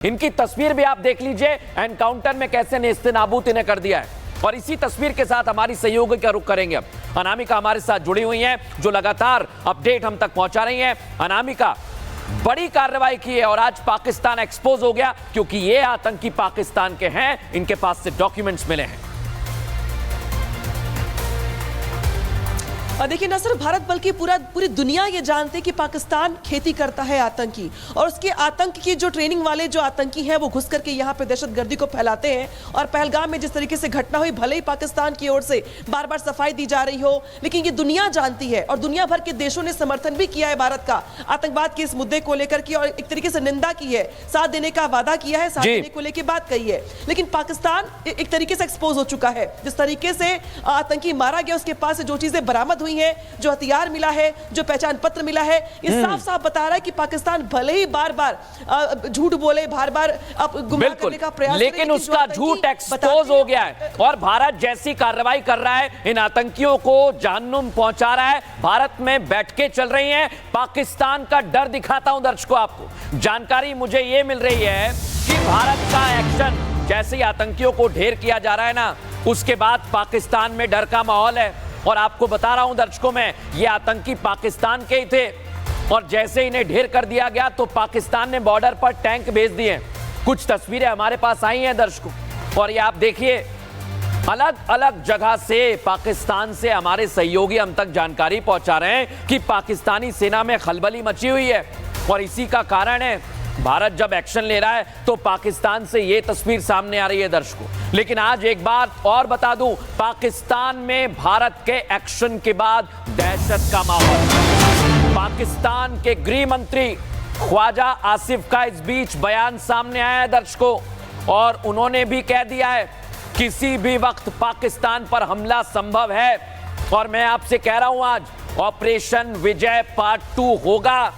इनकी तस्वीर भी आप देख लीजिए, एनकाउंटर में कैसे नेस्तनाबूत इन्हें कर दिया है। और इसी तस्वीर के साथ हमारी सहयोगी का रुख करेंगे। अब अनामिका हमारे साथ जुड़ी हुई हैं, जो लगातार अपडेट हम तक पहुंचा रही हैं। अनामिका, बड़ी कार्रवाई की है और आज पाकिस्तान एक्सपोज हो गया क्योंकि ये आतंकी पाकिस्तान के हैं, इनके पास से डॉक्यूमेंट्स मिले हैं। देखिए न सिर्फ भारत बल्कि पूरी दुनिया ये जानते हैं कि पाकिस्तान खेती करता है आतंकी, और उसके आतंक की जो ट्रेनिंग वाले जो आतंकी हैं वो घुस करके यहाँ पे दहशतगर्दी को फैलाते हैं। और पहलगाम में जिस तरीके से घटना हुई, भले ही पाकिस्तान की ओर से बार बार सफाई दी जा रही हो, लेकिन ये दुनिया जानती है और दुनिया भर के देशों ने समर्थन भी किया है भारत का आतंकवाद के इस मुद्दे को लेकर की, और एक तरीके से निंदा की है, साथ देने का वादा किया है, साथ देने को लेकर बात कही है। लेकिन पाकिस्तान एक तरीके से एक्सपोज हो चुका है। जिस तरीके से आतंकी मारा गया, उसके पास से जो चीजें बरामद है, जो हथियार मिला है, जो पहचान पत्र मिला है, ये साफ साफ बता रहा है कि पाकिस्तान भले ही बार बार झूठ बोले, बार बार गुमराह करने का प्रयास, लेकिन उसका झूठ एक्सपोज हो गया है। और भारत जैसी कार्रवाई कर रहा है, इन आतंकियों को जहन्नुम पहुंचा रहा है। भारत में बैठ के चल रही है। पाकिस्तान का डर दिखाता हूं दर्शकों आपको। जानकारी मुझे यह मिल रही है कि भारत का एक्शन, जैसे ही आतंकियों को ढेर किया जा रहा है ना, उसके बाद पाकिस्तान में डर का माहौल है। और आपको बता रहा हूं दर्शकों में, ये आतंकी पाकिस्तान के ही थे और जैसे इन्हें ढेर कर दिया गया तो पाकिस्तान ने बॉर्डर पर टैंक भेज दिए। कुछ तस्वीरें हमारे पास आई हैं दर्शकों, और ये आप देखिए, अलग अलग जगह से पाकिस्तान से हमारे सहयोगी हम तक जानकारी पहुंचा रहे हैं कि पाकिस्तानी सेना में खलबली मची हुई है। और इसी का कारण है भारत जब एक्शन ले रहा है तो पाकिस्तान से यह तस्वीर सामने आ रही है दर्शकों। लेकिन आज एक बात और बता दूं, पाकिस्तान में भारत के एक्शन के बाद दहशत का माहौल। पाकिस्तान के गृह मंत्री ख्वाजा आसिफ का इस बीच बयान सामने आया है दर्शकों, और उन्होंने भी कह दिया है किसी भी वक्त पाकिस्तान पर हमला संभव है। और मैं आपसे कह रहा हूं, आज ऑपरेशन विजय पार्ट 2 होगा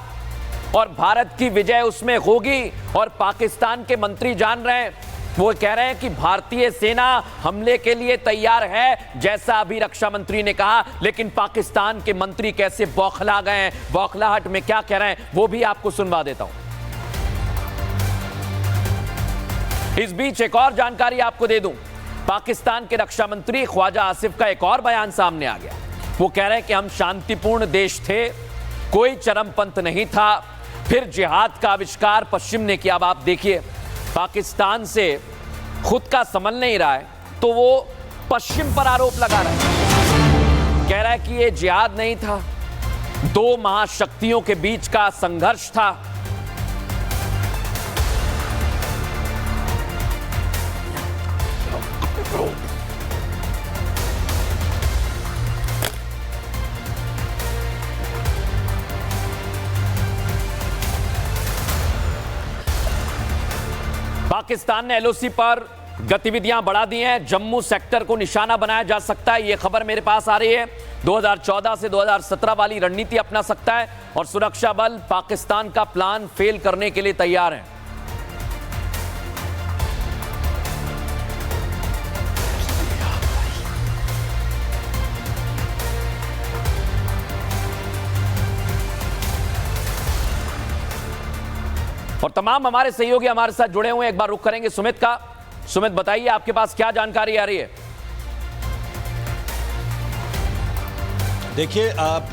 और भारत की विजय उसमें होगी। और पाकिस्तान के मंत्री जान रहे हैं, वो कह रहे हैं कि भारतीय सेना हमले के लिए तैयार है, जैसा अभी रक्षा मंत्री ने कहा। लेकिन पाकिस्तान के मंत्री कैसे बौखला गए हैं, बौखलाहट में क्या कह रहे हैं, वो भी आपको सुनवा देता हूं। इस बीच एक और जानकारी आपको दे दूं, पाकिस्तान के रक्षा मंत्री ख्वाजा आसिफ का एक और बयान सामने आ गया। वो कह रहे हैं कि हम शांतिपूर्ण देश थे, कोई चरमपंथ नहीं था, फिर जिहाद का आविष्कार पश्चिम ने किया। अब आप देखिए, पाकिस्तान से खुद का संभल नहीं रहा है तो वो पश्चिम पर आरोप लगा रहा है, कह रहा है कि ये जिहाद नहीं था, दो महाशक्तियों के बीच का संघर्ष था। पाकिस्तान ने एलओसी पर गतिविधियां बढ़ा दी हैं, जम्मू सेक्टर को निशाना बनाया जा सकता है, यह खबर मेरे पास आ रही है। 2014 से 2017 वाली रणनीति अपना सकता है और सुरक्षा बल पाकिस्तान का प्लान फेल करने के लिए तैयार हैं। और तमाम हमारे सहयोगी हमारे साथ जुड़े हुए हैं। एक बार रुख करेंगे सुमित का। सुमित, बताइए आपके पास क्या जानकारी आ रही है? देखिए,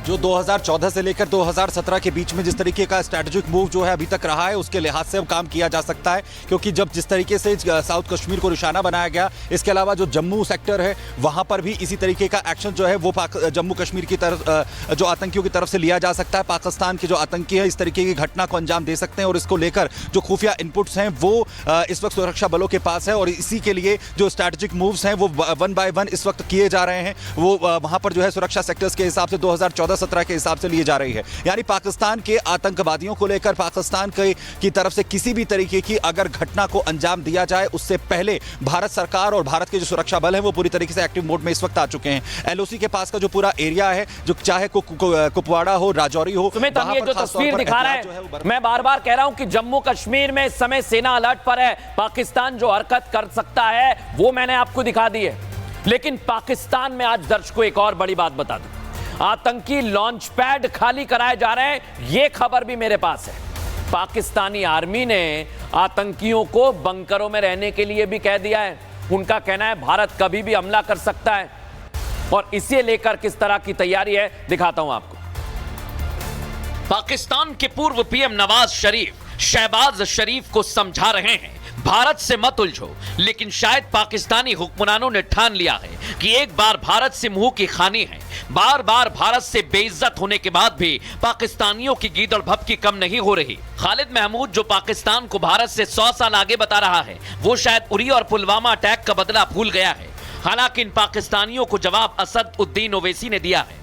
जो 2014 से लेकर 2017 के बीच में जिस तरीके का स्ट्रैटेजिक मूव जो है अभी तक रहा है, उसके लिहाज से अब काम किया जा सकता है। क्योंकि जब जिस तरीके से साउथ कश्मीर को निशाना बनाया गया, इसके अलावा जो जम्मू सेक्टर है वहां पर भी इसी तरीके का एक्शन जो है वो जम्मू कश्मीर की तरफ जो आतंकियों की तरफ से लिया जा सकता है। पाकिस्तान के जो आतंकी है इस तरीके की घटना को अंजाम दे सकते हैं, और इसको लेकर जो खुफिया इनपुट्स हैं वो इस वक्त सुरक्षा बलों के पास है। और इसी के लिए जो स्ट्रैटेजिक मूव्स हैं वो 1 बाय 1 इस वक्त किए जा रहे हैं, वो वहां पर जो है सुरक्षा सेक्टर्स के हिसाब से 2014-17 के हिसाब से लिए जा रही है। यानी पाकिस्तान के आतंकवादियों को लेकर पाकिस्तान की तरफ से किसी भी तरीके की अगर घटना को अंजाम दिया जाए, उससे पहले भारत सरकार और भारत के जो सुरक्षा बल हैं वो पूरी तरीके से एक्टिव मोड में इस वक्त आ चुके हैं। एलओसी के पास का जो पूरा एरिया है, जो चाहे कुपवाड़ा हो, राजौरी हो, सुमित, हम ये जो तस्वीर दिखा रहे हैं, मैं बार बार कह रहा हूं कि जम्मू कश्मीर में इस समय सेना अलर्ट पर है। पाकिस्तान जो हरकत कर सकता है वो मैंने आपको दिखा दी है। लेकिन पाकिस्तान में आज दर्शकों एक और बड़ी बात बता दूं, आतंकी लॉन्च पैड खाली कराए जा रहे हैं, यह खबर भी मेरे पास है। पाकिस्तानी आर्मी ने आतंकियों को बंकरों में रहने के लिए भी कह दिया है। उनका कहना है भारत कभी भी हमला कर सकता है और इसे लेकर किस तरह की तैयारी है दिखाता हूं आपको। पाकिस्तान के पूर्व पीएम नवाज शरीफ शहबाज शरीफ को समझा रहे हैं भारत से मत उलझो, लेकिन शायद पाकिस्तानी हुक्मरानों ने ठान लिया है कि एक बार भारत से मुंह की खानी है। बार बार भारत से बेइज्जत होने के बाद भी पाकिस्तानियों की गीदड़ भभकी कम नहीं हो रही। खालिद महमूद जो पाकिस्तान को भारत से 100 साल आगे बता रहा है, वो शायद उरी और पुलवामा अटैक का बदला भूल गया है। हालांकि इन पाकिस्तानियों को जवाब असद उद्दीन ओवैसी ने दिया है।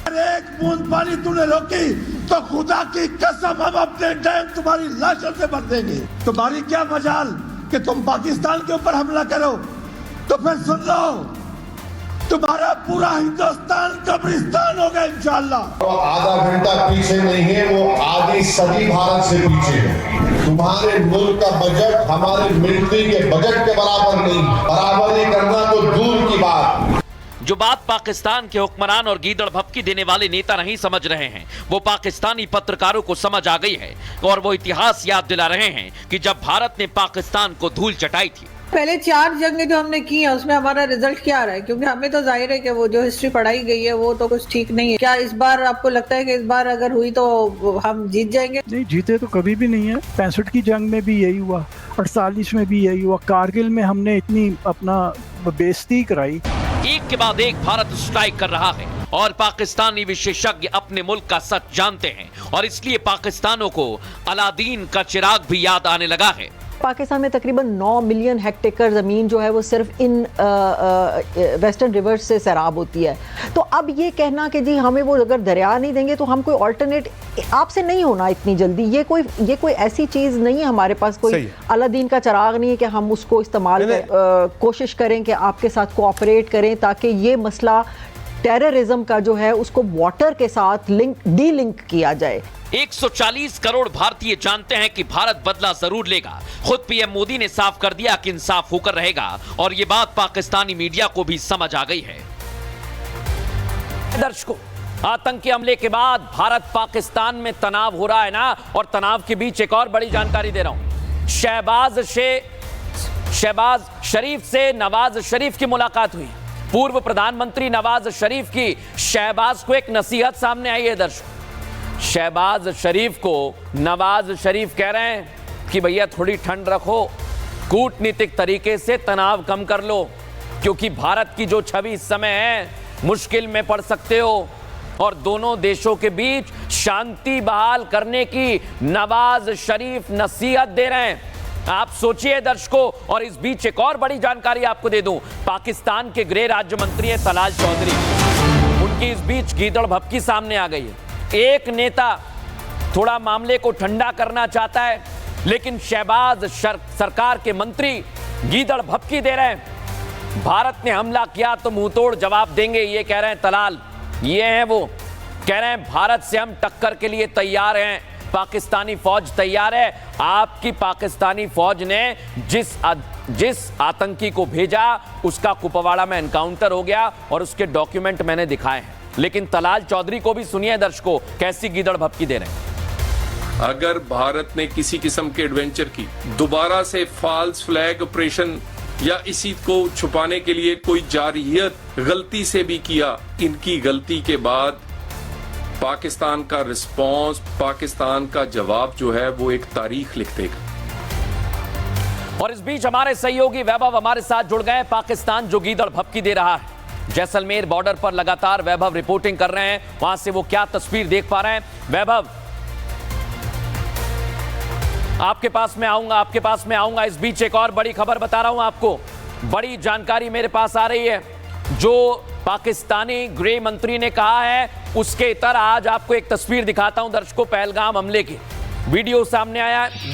एक बूंद पानी तूने रोकी तो खुदा की कसम हम अपने डैम तुम्हारी लाशों से भर देंगे। तुम्हारी क्या मजाल कि तुम पाकिस्तान के ऊपर हमला करो, तो फिर सुन लो, तुम्हारा पूरा हिंदुस्तान कब्रिस्तान होगा इंशाअल्लाह। तो आधा घंटा पीछे नहीं है, वो आधी सदी भारत से पीछे है। तुम्हारे मुल्क का बजट हमारे मिलिट्री के बजट के बराबर नहीं, बराबरी करना तो दूर की बात। जो बात पाकिस्तान के हुक्मरान और गीदड़ भभकी देने वाले नेता नहीं समझ रहे हैं, वो पाकिस्तानी पत्रकारों को समझ आ गई है और वो इतिहास याद दिला रहे हैं कि जब भारत ने पाकिस्तान को धूल चटाई थी। पहले 4 जंगें जो हमने की हैं उसमें हमारा रिजल्ट क्या रहा है, क्योंकि हमें तो जाहिर है कि वो जो हिस्ट्री पढ़ाई गई है वो तो कुछ ठीक नहीं है। क्या इस बार आपको लगता है कि इस बार अगर हुई तो हम जीत जाएंगे? नहीं, जीते तो कभी भी नहीं है। 65 की जंग में भी यही हुआ, 48 में भी यही हुआ, कारगिल में हमने इतनी अपना बेइज्जती कराई। एक के बाद एक भारत स्ट्राइक कर रहा है और पाकिस्तानी विशेषज्ञ अपने मुल्क का सच जानते हैं और इसलिए पाकिस्तानियों को अलादीन का चिराग भी याद आने लगा है। पाकिस्तान में तकरीबन 9 मिलियन हेक्टेयर ज़मीन जो है वो सिर्फ इन वेस्टर्न रिवर्स से सैराब होती है। तो अब ये कहना कि जी हमें वो अगर दरिया नहीं देंगे तो हम कोई ऑल्टरनेट आपसे नहीं होना इतनी जल्दी, ये कोई ऐसी चीज़ नहीं है हमारे पास, कोई अलादीन का चिराग नहीं है कि हम उसको इस्तेमाल कोशिश करें कि आपके साथ कोऑपरेट करें ताकि ये मसला टेररिज्म का जो है उसको वाटर के साथ डी लिंक किया जाए। 140 करोड़ भारतीय जानते हैं कि भारत बदला जरूर लेगा। खुद पीएम मोदी ने साफ कर दिया कि इंसाफ होकर रहेगा और ये बात पाकिस्तानी मीडिया को भी समझ आ गई है। दर्शकों, आतंकी हमले के बाद भारत पाकिस्तान में तनाव हो रहा है ना, और तनाव के बीच एक और बड़ी जानकारी दे रहा हूं। शहबाज शरीफ से नवाज शरीफ की मुलाकात हुई। पूर्व प्रधानमंत्री नवाज शरीफ की शहबाज को एक नसीहत सामने आई है। दर्शकों, शहबाज शरीफ को नवाज शरीफ कह रहे हैं कि भैया थोड़ी ठंड रखो, कूटनीतिक तरीके से तनाव कम कर लो, क्योंकि भारत की जो छवि इस समय है मुश्किल में पड़ सकते हो। और दोनों देशों के बीच शांति बहाल करने की नवाज शरीफ नसीहत दे रहे हैं। आप सोचिए दर्शकों, और इस बीच एक और बड़ी जानकारी आपको दे दूं। पाकिस्तान के गृह राज्य मंत्री हैं तलाल चौधरी, उनकी इस बीच गीदड़ भभकी सामने आ गई है। एक नेता थोड़ा मामले को ठंडा करना चाहता है, लेकिन शहबाज सरकार के मंत्री गीदड़ भभकी दे रहे हैं। भारत ने हमला किया तो मुंहतोड़ जवाब देंगे, ये कह रहे हैं तलाल। ये हैं वो, कह रहे हैं भारत से हम टक्कर के लिए तैयार हैं, पाकिस्तानी फौज तैयार है। आपकी पाकिस्तानी फौज ने जिस आतंकी को भेजा उसका कुपवाड़ा में एनकाउंटर हो गया और उसके डॉक्यूमेंट मैंने दिखाए हैं। लेकिन तलाल चौधरी को भी सुनिए दर्शकों, कैसी गीदड़ भभकी दे रहे हैं। अगर भारत ने किसी किस्म के एडवेंचर की, दोबारा से फॉल्स फ्लैग ऑपरेशन या इसी को छुपाने के लिए कोई जारहियत गलती से भी किया, इनकी गलती के बाद पाकिस्तान का रिस्पांस, पाकिस्तान का जवाब जो है वो एक तारीख लिख देगा। और इस बीच हमारे सहयोगी वैभव हमारे साथ जुड़ गए। पाकिस्तान जो गीदड़ भभकी दे रहा है, जैसलमेर बॉर्डर पर लगातार वैभव रिपोर्टिंग कर रहे हैं, वहां से वो क्या तस्वीर देख पा रहे हैं। वैभव, आपके पास में आऊंगा। इस बीच एक और बड़ी खबर बता रहा हूं आपको, बड़ी जानकारी मेरे पास आ रही है। जो पाकिस्तानी गृह मंत्री ने कहा है उसके इतर आज आपको एक तस्वीर दिखाता हूं दर्शकों। पहलगाम हमले की वीडियो सामने आया है।